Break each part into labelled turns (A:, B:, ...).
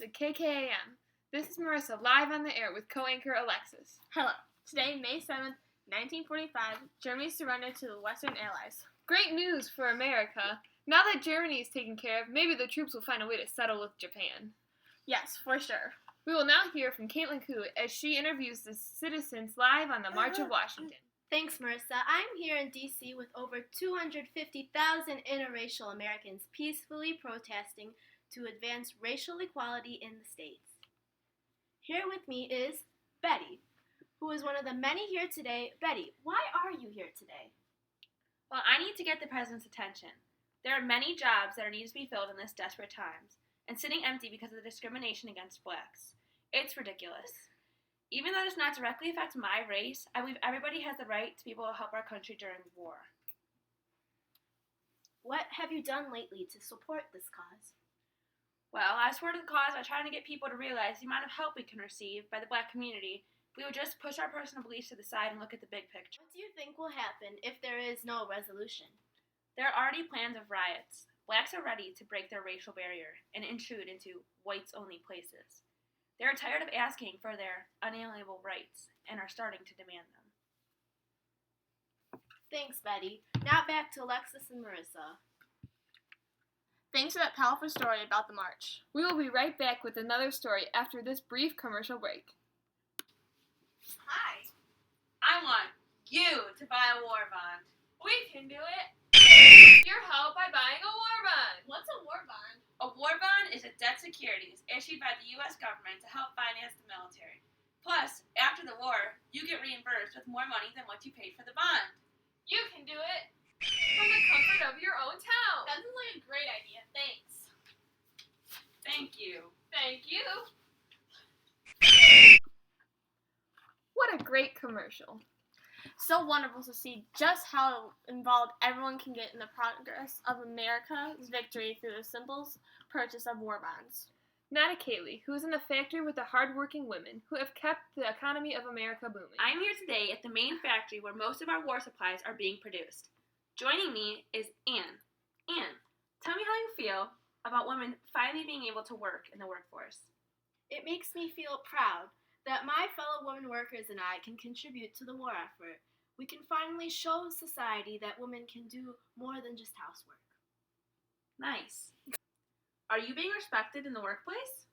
A: to KKAM. This is Marissa, live on the air with co-anchor Alexis.
B: Hello. Today, May 7th, 1945, Germany surrendered to the Western Allies.
A: Great news for America. Now that Germany is taken care of, maybe the troops will find a way to settle with Japan.
B: Yes, for sure.
A: We will now hear from Katelyn as she interviews the citizens live on the March of Washington.
C: Thanks, Marissa. I'm here in D.C. with over 250,000 interracial Americans peacefully protesting to advance racial equality in the states. Here with me is Betty, who is one of the many here today. Betty, why are you here today?
D: Well, I need to get the president's attention. There are many jobs that are needed to be filled in this desperate times, and sitting empty because of the discrimination against blacks. It's ridiculous. Even though it does not directly affect my race, I believe everybody has the right to be able to help our country during war.
C: What have you done lately to support this cause?
D: Well, I supported the cause by trying to get people to realize the amount of help we can receive by the black community if we would just push our personal beliefs to the side and look at the big picture.
C: What do you think will happen if there is no resolution?
D: There are already plans of riots. Blacks are ready to break their racial barrier and intrude into whites-only places. They are tired of asking for their unalienable rights and are starting to demand them.
C: Thanks, Betty. Now back to Alexis and Marissa.
B: Thanks for that powerful story about the march.
A: We will be right back with another story after this brief commercial break.
D: Hi. I want you to buy a war bond.
A: We can do it. Your help by buying a war bond.
B: What's a war bond?
D: A war bond is a debt securities issued by the U.S. government to help finance the military. Plus, after the war, you get reimbursed with more money than what you paid for the bond.
A: You can do it from the comfort of your own town.
B: That sounds like a great idea. Thanks.
D: Thank you.
A: Thank you. What a great commercial.
B: So wonderful to see just how involved everyone can get in the progress of America's victory through the simple purchase of war bonds.
A: Not a Kayli, who is in the factory with the hard-working women who have kept the economy of America booming.
D: I'm here today at the main factory where most of our war supplies are being produced. Joining me is Anne. Anne, tell me how you feel about women finally being able to work in the workforce.
C: It makes me feel proud that my fellow women workers and I can contribute to the war effort. We can finally show society that women can do more than just housework.
D: Nice. Are you being respected in the workplace?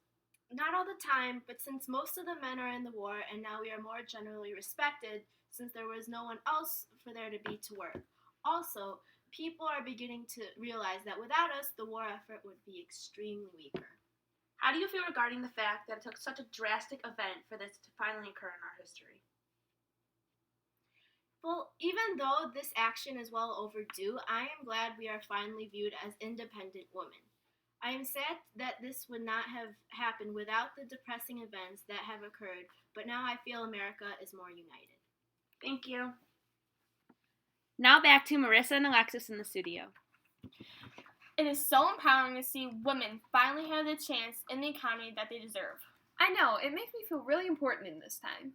C: Not all the time, but since most of the men are in the war and now we are more generally respected since there was no one else for there to be to work. Also, people are beginning to realize that without us, the war effort would be extremely weaker.
D: How do you feel regarding the fact that it took such a drastic event for this to finally occur in our history?
C: Well, even though this action is well overdue, I am glad we are finally viewed as independent women. I am sad that this would not have happened without the depressing events that have occurred, but now I feel America is more united.
D: Thank you. Now back to Marissa and Alexis in the studio.
B: It is so empowering to see women finally have the chance in the economy that they deserve.
A: I know, it makes me feel really important in this time.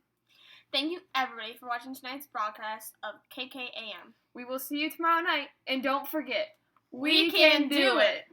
B: Thank you, everybody, for watching tonight's broadcast of KKAM.
A: We will see you tomorrow night, and don't forget,
B: we can do it!